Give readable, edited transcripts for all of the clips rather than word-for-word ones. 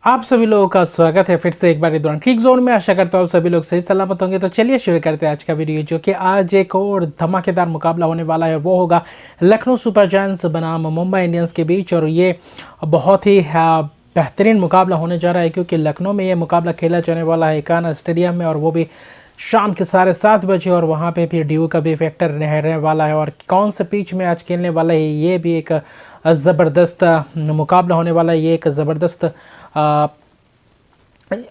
आप सभी लोगों का स्वागत है फिर से एक बार दौरान क्रिक जोन में। आशा करता हूँ आप सभी लोग सही सलामत होंगे। तो चलिए शुरू करते हैं आज का वीडियो, जो कि आज एक और धमाकेदार मुकाबला होने वाला है। वो होगा लखनऊ सुपर जायंट्स बनाम मुंबई इंडियंस के बीच। और ये बहुत ही बेहतरीन मुकाबला होने जा रहा है, क्योंकि लखनऊ में ये मुकाबला खेला जाने वाला है इकाना स्टेडियम में, और वो भी शाम के 7:30 बजे। और वहाँ पे फिर ड्यू का भी फैक्टर रहने वाला है। और कौन से पिच में आज खेलने वाला है, ये भी एक ज़बरदस्त मुकाबला होने वाला है। ये एक ज़बरदस्त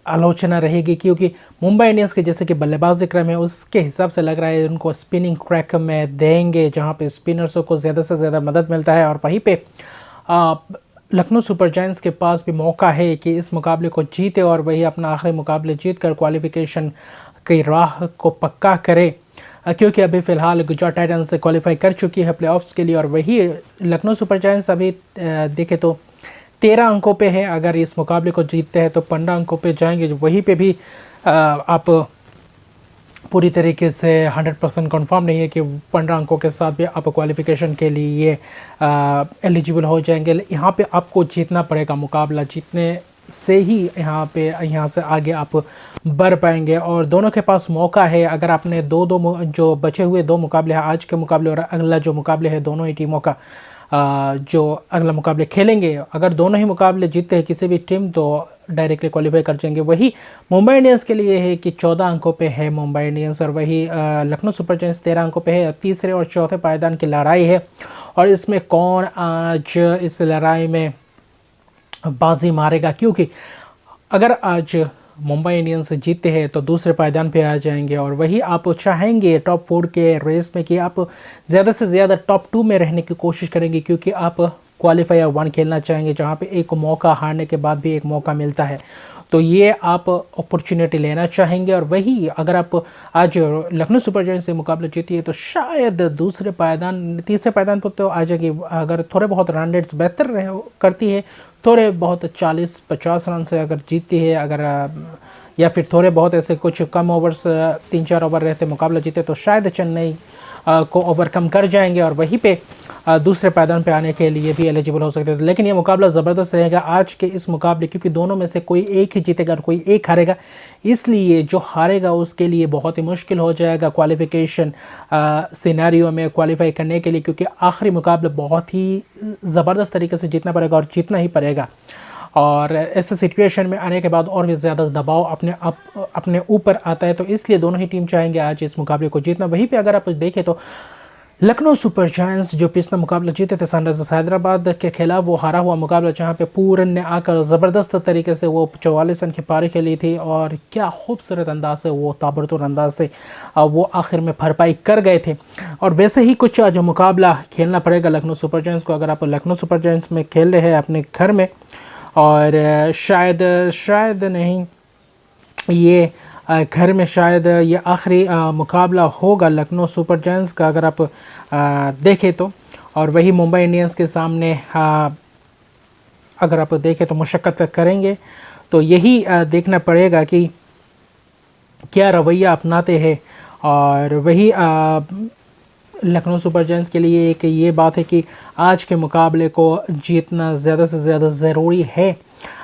आलोचना रहेगी, क्योंकि मुंबई इंडियंस के जैसे कि बल्लेबाजी क्रम है उसके हिसाब से लग रहा है उनको स्पिनिंग क्रैक में देंगे, जहां पे स्पिनर्सों को ज़्यादा से ज़्यादा मदद मिलता है। और वहीं पे लखनऊ सुपर जायंट्स के पास भी मौका है कि इस मुकाबले को जीते और वही अपना आखिरी मुकाबले जीत कर क्वालिफिकेशन की राह को पक्का करे, क्योंकि अभी फ़िलहाल गुजरात टाइटंस से क्वालिफाई कर चुकी है प्लेऑफ्स के लिए। और वही लखनऊ सुपर जायंट्स अभी देखे तो 13 अंकों पे है। अगर इस मुकाबले को जीतते हैं तो 15 अंकों पे जाएंगे। वहीं पे भी आप पूरी तरीके से 100% कन्फर्म नहीं है कि 15 अंकों के साथ भी आप क्वालिफिकेशन के लिए एलिजिबल हो जाएंगे। यहाँ पे आपको जीतना पड़ेगा, मुकाबला जीतने से ही यहाँ से आगे आप बढ़ पाएंगे। और दोनों के पास मौका है। अगर आपने जो बचे हुए दो मुकाबले हैं, आज के मुकाबले और अगला जो मुकाबले है, दोनों ही टीमों का जो अगला मुकाबले खेलेंगे, अगर दोनों ही मुकाबले जीतते हैं किसी भी टीम तो डायरेक्टली क्वालिफाई कर जाएंगे। वही मुंबई इंडियंस के लिए है कि 14 अंकों पे है मुंबई इंडियंस, और वही लखनऊ सुपर जायंट्स 13 अंकों पे है। तीसरे और चौथे पायदान की लड़ाई है, और इसमें कौन आज इस लड़ाई में बाजी मारेगा, क्योंकि अगर आज मुंबई इंडियंस जीतते हैं तो दूसरे पायदान पे आ जाएंगे। और वही आप चाहेंगे टॉप 4 के रेस में कि आप ज़्यादा से ज़्यादा टॉप 2 में रहने की कोशिश करेंगे, क्योंकि आप क्वालिफायर 1 खेलना चाहेंगे, जहां पे एक मौका हारने के बाद भी एक मौका मिलता है। तो ये आप अपॉर्चुनिटी लेना चाहेंगे। और वही अगर आप आज लखनऊ सुपर जायंट्स से मुकाबला जीती है तो शायद तीसरे पायदान पर तो आ जाएगी। अगर थोड़े बहुत रन रेट्स बेहतर करती है, थोड़े बहुत 40-50 रन से अगर जीतती है, अगर या फिर थोड़े बहुत ऐसे कुछ कम ओवर्स 3-4 ओवर रहते मुकाबला जीते, तो शायद चेन्नई को ओवरकम कर जाएंगे और वहीं पे दूसरे पायदान पे आने के लिए भी एलिजिबल हो सकते थे। लेकिन ये मुकाबला ज़बरदस्त रहेगा आज के इस मुकाबले, क्योंकि दोनों में से कोई एक ही जीतेगा और कोई एक हारेगा। इसलिए जो हारेगा उसके लिए बहुत ही मुश्किल हो जाएगा क्वालिफिकेशन सिनेरियो में क्वालिफाई करने के लिए, क्योंकि आखिरी मुकाबला बहुत ही ज़बरदस्त तरीके से जीतना पड़ेगा और जीतना ही पड़ेगा। और ऐसे सिचुएशन में आने के बाद और भी ज़्यादा दबाव अपने ऊपर आता है, तो इसलिए दोनों ही टीम चाहेंगे आज इस मुकाबले को जीतना। वहीं पे अगर आप देखें तो लखनऊ सुपर जायंट्स जो पिछला मुकाबला जीते थे सनराइजर्स हैदराबाद के खिलाफ, वो हारा हुआ मुकाबला, जहां पे पूरन ने आकर ज़बरदस्त तरीके से वो 44 रन की पारी खेली थी, और क्या खूबसूरत अंदाज से वो ताबड़तोड़ अंदाज से वो आखिर में भरपाई कर गए थे। और वैसे ही कुछ जो मुकाबला खेलना पड़ेगा लखनऊ सुपर जायंट्स को। अगर आप लखनऊ सुपर जायंट्स में खेल रहे हैं अपने घर में, और शायद नहीं, ये घर में शायद ये आखिरी मुकाबला होगा लखनऊ सुपर जायंट्स का, अगर आप देखें तो। और वही मुंबई इंडियंस के सामने अगर आप देखें तो मुशक्क़त करेंगे, तो यही देखना पड़ेगा कि क्या रवैया अपनाते हैं। और वही लखनऊ सुपर जायंट्स के लिए एक ये बात है कि आज के मुकाबले को जीतना ज़्यादा से ज़्यादा ज़रूरी है।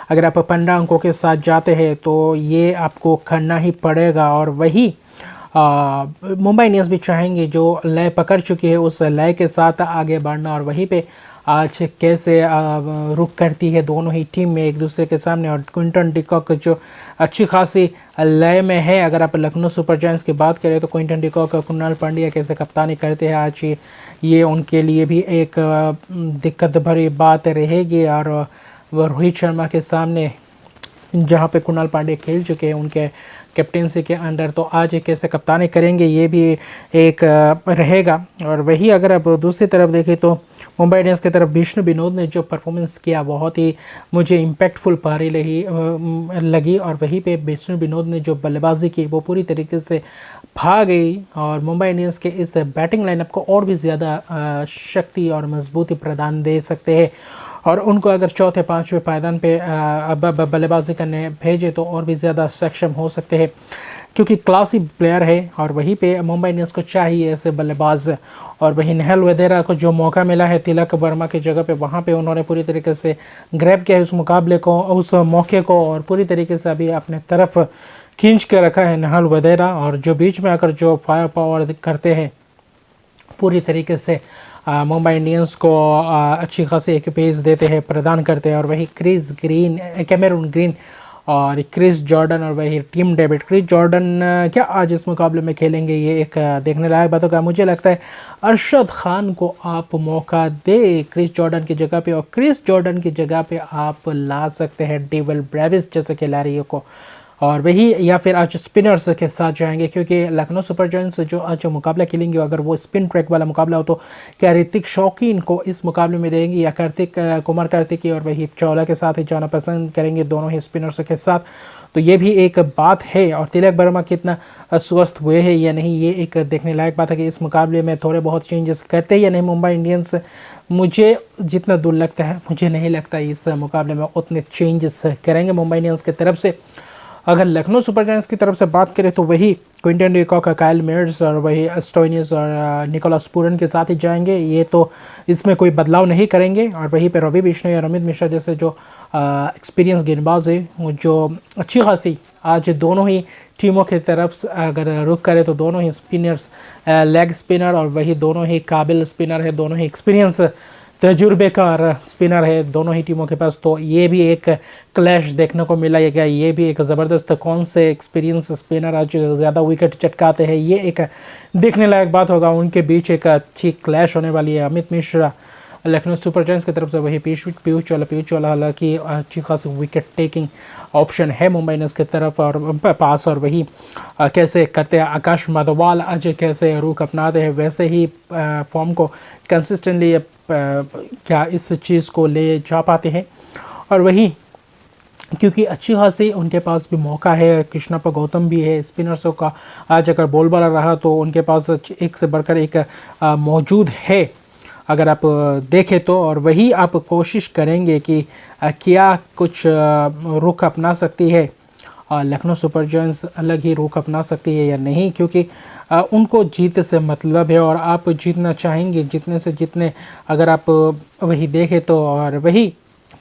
अगर आप 15 अंकों के साथ जाते हैं तो ये आपको करना ही पड़ेगा। और वही मुंबई इंडियंस भी चाहेंगे जो लय पकड़ चुकी है उस लय के साथ आगे बढ़ना। और वहीं पे आज कैसे रुख करती है दोनों ही टीम में एक दूसरे के सामने। और क्विंटन डिकॉक जो अच्छी खासी लय में है, अगर आप लखनऊ सुपर जायंट्स की बात करें तो क्विंटन डिकॉक, कुणाल पांड्या कैसे कप्तानी करते हैं आज, ये उनके लिए भी एक दिक्कत भरी बात रहेगी। और वह रोहित शर्मा के सामने, जहां पे कुणाल पांड्या खेल चुके हैं उनके कैप्टेंसी के अंडर, तो आज कैसे कप्तानी करेंगे ये भी एक रहेगा। और वही अगर आप दूसरी तरफ देखें तो मुंबई इंडियंस की तरफ विष्णु विनोद ने जो परफॉर्मेंस किया बहुत ही मुझे इम्पैक्टफुल पारी लगी। और वहीं पे विष्णु विनोद ने जो बल्लेबाजी की वो पूरी तरीके से भाग गई, और मुंबई इंडियंस के इस बैटिंग लाइनअप को और भी ज़्यादा शक्ति और मजबूती प्रदान दे सकते हैं। और उनको अगर चौथे पाँचवें पायदान पे बल्लेबाजी करने भेजे तो और भी ज़्यादा सक्षम हो सकते हैं, क्योंकि क्लासी प्लेयर है। और वहीं पे मुंबई इंडियंस को चाहिए ऐसे बल्लेबाज। और वहीं नेहल वधेरा को जो मौका मिला है तिलक वर्मा की जगह पे, वहाँ पे उन्होंने पूरी तरीके से ग्रैब किया है उस मुकाबले को, उस मौके को, और पूरी तरीके से अभी अपने तरफ खींच के रखा है नेहल वधेरा। और जो बीच में आकर जो फायर पावर करते हैं पूरी तरीके से मुंबई इंडियंस को अच्छी खासी एक पेस देते हैं, प्रदान करते हैं। और वही क्रिस ग्रीन, कैमरून ग्रीन और क्रिस जॉर्डन और वही टीम डेविड। क्रिस जॉर्डन क्या आज इस मुकाबले में खेलेंगे, ये एक देखने लायक बात होगा। मुझे लगता है अरशद खान को आप मौका दे क्रिस जॉर्डन की जगह पे, और क्रिस जॉर्डन की जगह पे आप ला सकते हैं डेविल ब्रेविस जैसे खिलाड़ियों को, और वही या फिर आज स्पिनर्स के साथ जाएंगे, क्योंकि लखनऊ सुपर जायंट्स जो आज जो मुकाबला खेलेंगे अगर वो स्पिन ट्रैक वाला मुकाबला हो तो क्या ऋतिक शौकीन को इस मुकाबले में देंगे या कुमार कार्तिकी और वही चावला के साथ ही जाना पसंद करेंगे, दोनों ही स्पिनर्स के साथ। तो ये भी एक बात है। और तिलक वर्मा कितना स्वस्थ हुए हैं या नहीं, ये एक देखने लायक बात है कि इस मुकाबले में थोड़े बहुत चेंजेस करते हैं या नहीं मुंबई इंडियंस। मुझे जितना दूर लगता है, मुझे नहीं लगता इस मुकाबले में उतने चेंजेस करेंगे मुंबई इंडियंस की तरफ से। अगर लखनऊ सुपर जायंट्स की तरफ से बात करें तो वही Quinton de Kock, Kyle Mayers और वही स्टोइनिस और निकोलस पूरन के साथ ही जाएंगे, ये तो इसमें कोई बदलाव नहीं करेंगे। और वहीं पर रवि बिश्नोई और अमित मिश्रा जैसे जो एक्सपीरियंस गेंदबाज है, जो अच्छी खासी आज दोनों ही टीमों की तरफ से अगर रुख करें तो दोनों ही स्पिनर्स लेग स्पिनर और वही दोनों ही काबिल स्पिनर है, दोनों ही एक्सपीरियंस तजुर्बेकार स्पिनर है दोनों ही टीमों के पास। तो ये भी एक क्लैश देखने को मिला है, क्या ये भी एक ज़बरदस्त कौन से एक्सपीरियंस स्पिनर आज ज़्यादा विकेट चटकाते हैं, ये एक देखने लायक बात होगा। उनके बीच एक अच्छी क्लैश होने वाली है। अमित मिश्रा लखनऊ सुपर जायंट्स की तरफ से, वही पीयूष चौला हालांकि अच्छी खासी विकेट टेकिंग ऑप्शन है मुंबई इंडियंस की तरफ और पास। और वही कैसे करते हैं आकाश माधवाल, आज कैसे रुख अपनाते हैं, वैसे ही फॉर्म को कंसिस्टेंटली क्या इस चीज़ को ले जा पाते हैं। और वही क्योंकि अच्छी खासी उनके पास भी मौका है, कृष्णप्पा गौतम भी है, स्पिनर्सों का आज अगर बॉल बाला रहा तो उनके पास एक से बढ़कर एक मौजूद है अगर आप देखें तो। और वही आप कोशिश करेंगे कि क्या कुछ रुख अपना सकती है लखनऊ सुपर जायंट्स, अलग ही रुख अपना सकती है या नहीं, क्योंकि उनको जीत से मतलब है और आप जीतना चाहेंगे जितने से जितने। अगर आप वही देखें तो और वही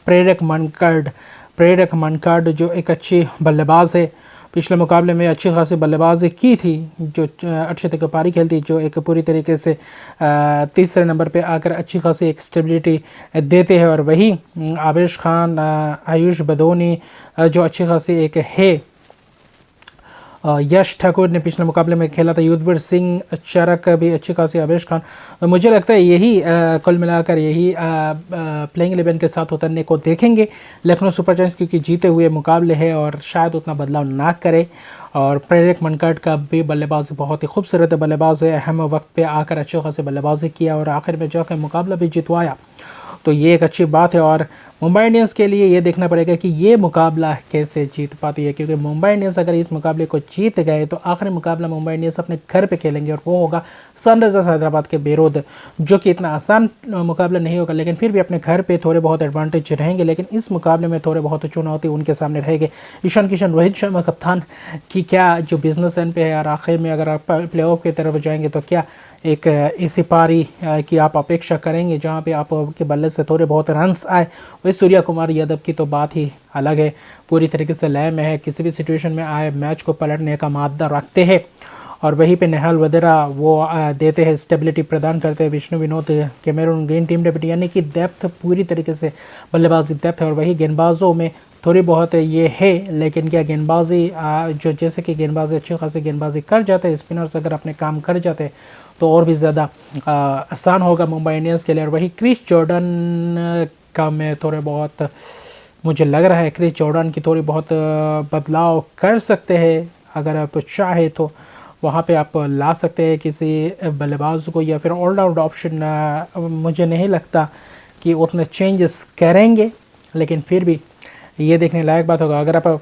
प्रेरक मनकार्ड जो एक अच्छी बल्लेबाज है, पिछले मुकाबले में अच्छी खासी बल्लेबाजी की थी, जो अक्षत पारी खेलती, जो एक पूरी तरीके से तीसरे नंबर पे आकर अच्छी खासी एक स्टेबिलिटी देते हैं। और वही आवेश खान, आयुष बदोनी जो अच्छी खासी एक है, यश ठाकुर ने पिछले मुकाबले में खेला था, युद्धवीर सिंह चरक भी अच्छी खासी, आवेश खान। मुझे लगता है यही कुल मिलाकर यही प्लेइंग 11 के साथ उतरने को देखेंगे लखनऊ सुपर जायंट्स, क्योंकि जीते हुए मुकाबले है और शायद उतना बदलाव ना करे। और प्रेरक मनकार्ड का भी बल्लेबाज बहुत ही खूबसूरत बल्लेबाज है, अहम वक्त पे आकर अच्छी खासी बल्लेबाजी किया और आखिर में जाकर मुकाबला भी जितवाया, तो ये एक अच्छी बात है। और मुंबई इंडियंस के लिए ये देखना पड़ेगा कि ये मुकाबला कैसे जीत पाती है, क्योंकि मुंबई इंडियंस अगर इस मुकाबले को जीत गए तो आखिरी मुकाबला मुंबई इंडियंस अपने घर पे खेलेंगे और वो होगा सनराइजर्स हैदराबाद के विरुद्ध, जो कि इतना आसान मुकाबला नहीं होगा, लेकिन फिर भी अपने घर पे थोड़े बहुत एडवांटेज रहेंगे। लेकिन इस मुकाबले में थोड़े बहुत चुनौती उनके सामने रहेगी। ईशान किशन, रोहित शर्मा कप्तान की क्या जो बिजनेस एंड पे है, और आखिर में अगर आप प्ले ऑफ की तरफ जाएंगे तो क्या एक ऐसी पारी की आप अपेक्षा करेंगे जहां पे आपके बल्ले से थोड़े बहुत रन्स आए। वही सूर्या कुमार यादव की तो बात ही अलग है, पूरी तरीके से लय में है, किसी भी सिचुएशन में आए मैच को पलटने का मादा रखते हैं। और वहीं पे नेहल वधेरा वो देते हैं, स्टेबिलिटी प्रदान करते हैं। Vishnu Vinod, Cameron Green team debutee, यानी कि डेप्थ पूरी तरीके से बल्लेबाजी डेप्थ है। और वही गेंदबाजों में थोड़ी बहुत ये है, लेकिन क्या गेंदबाजी जो जैसे कि गेंदबाजी अच्छी खासी गेंदबाजी कर जाते हैं, स्पिनर्स अगर अपने काम कर जाते हैं तो और भी ज़्यादा आसान होगा मुंबई इंडियंस के लिए। और वही क्रिस जॉर्डन का मैं थोड़े बहुत मुझे लग रहा है क्रिस जॉर्डन की थोड़ी बहुत बदलाव कर सकते हैं, अगर आप चाहे तो वहाँ पे आप ला सकते हैं किसी बल्लेबाज को या फिर ऑलराउंड ऑप्शन। मुझे नहीं लगता कि उतने चेंजेस करेंगे, लेकिन फिर भी ये देखने लायक बात होगा। अगर आप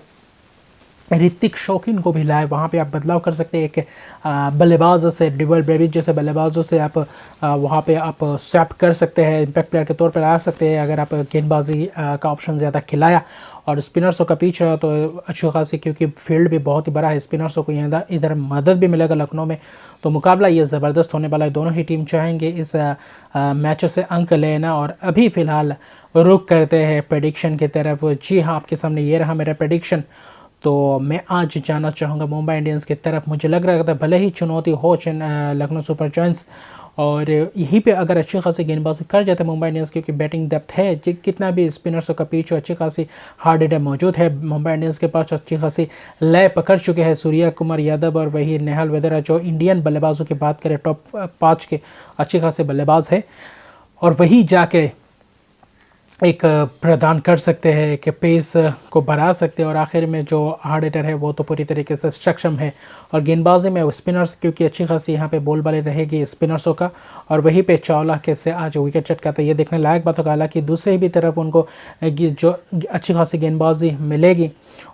ऋतिक शौकीन को भी लाए, वहाँ पे आप बदलाव कर सकते हैं। एक बल्लेबाज से डिवल ब्रेविस जैसे बल्लेबाजों से आप वहाँ पे आप स्वैप कर सकते हैं, इम्पैक्ट प्लेयर के तौर पर आ सकते हैं अगर आप गेंदबाजी का ऑप्शन ज़्यादा खिलाया। और स्पिनर्सों का पीछ रहा तो अच्छी खासी, क्योंकि फील्ड भी बहुत ही बड़ा है, स्पिनर्सों को इधर इधर मदद भी मिलेगा लखनऊ में। तो मुकाबला ये ज़बरदस्त होने वाला है। दोनों ही टीम चाहेंगे इस मैच से अंक लेना। और अभी फ़िलहाल रुक करते हैं प्रेडिक्शन की तरफ। जी हाँ, आपके सामने ये रहा मेरा प्रेडिक्शन। तो मैं आज जाना चाहूँगा मुंबई इंडियंस की तरफ। मुझे लग रहा था भले ही चुनौती हो लखनऊ सुपर जायंट्स, और यहीं पे अगर अच्छी खासी गेंदबाजी कर जाते मुंबई इंडियंस, क्योंकि बैटिंग डेप्थ है, कितना भी स्पिनर्सों का पीछ हो, अच्छी खासी हार्ड हिटर मौजूद है मुंबई इंडियंस के पास, अच्छी खासी लय पकड़ चुके हैं सूर्या कुमार यादव और वही नेहाल वधेरा, जो इंडियन बल्लेबाजों की बात करें टॉप 5 के अच्छे खासे बल्लेबाज है, और वही जाके एक प्रदान कर सकते हैं, एक पेस को बढ़ा सकते हैं। और आखिर में जो हार्ड हिटर है वो तो पूरी तरीके से सक्षम है। और गेंदबाजी में स्पिनर्स, क्योंकि अच्छी खासी यहाँ पे बोलबाली रहेगी स्पिनर्सों का, और वहीं पे चावला कैसे आज विकेट चटका था, ये देखने लायक बात होगा। हालांकि दूसरी भी तरफ उनको जो अच्छी खासी गेंदबाजी मिलेगी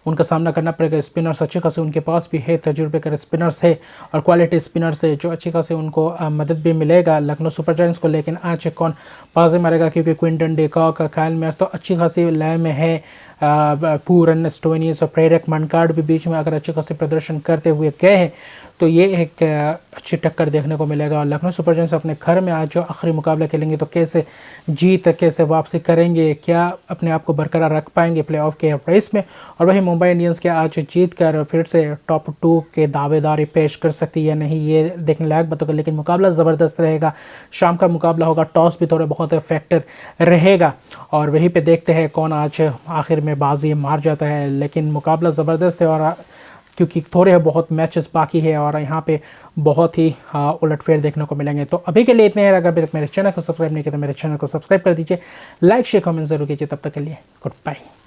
उनका सामना करना पड़ेगा। स्पिनर्स अच्छे खासे उनके पास भी है, तजुर्बे कर स्पिनर्स है और क्वालिटी स्पिनर्स है, जो अच्छी खासे उनको मदद भी मिलेगा लखनऊ सुपर जायंट्स को। लेकिन आज कौन बाजी मारेगा, क्योंकि क्विंटन डिकॉक, कायल मेयर्स तो अच्छी खासी लय में है, पूरन स्टोइनिस और प्रेरक मनकार्ड भी बीच में अगर अच्छे खासे प्रदर्शन करते हुए गए हैं तो ये एक अच्छी टक्कर देखने को मिलेगा। और लखनऊ सुपर जायंट्स अपने घर में आज जो आखिरी मुकाबला खेलेंगे तो कैसे जीत, कैसे वापसी करेंगे, क्या अपने आप को बरकरार रख पाएंगे प्लेऑफ के रेस में। और वहीं मुंबई इंडियंस के आज जीत कर फिर से टॉप 2 के दावेदारी पेश कर सकती है या नहीं, ये देखने लायक बात होगा। लेकिन मुकाबला ज़बरदस्त रहेगा, शाम का मुकाबला होगा, टॉस भी थोड़ा बहुत फैक्टर रहेगा, और वहीं पे देखते हैं कौन आज आखिर में बाजी मार जाता है। लेकिन मुकाबला ज़बरदस्त है, और क्योंकि थोड़े बहुत मैचेस बाकी है और यहाँ पे बहुत ही उलटफेर देखने को मिलेंगे। तो अभी के लिए इतने हैं। अगर अभी तक मेरे चैनल को सब्सक्राइब नहीं किया तो मेरे चैनल को सब्सक्राइब कर दीजिए, लाइक शेयर कमेंट जरूर कीजिए। तब तक के लिए गुड बाय।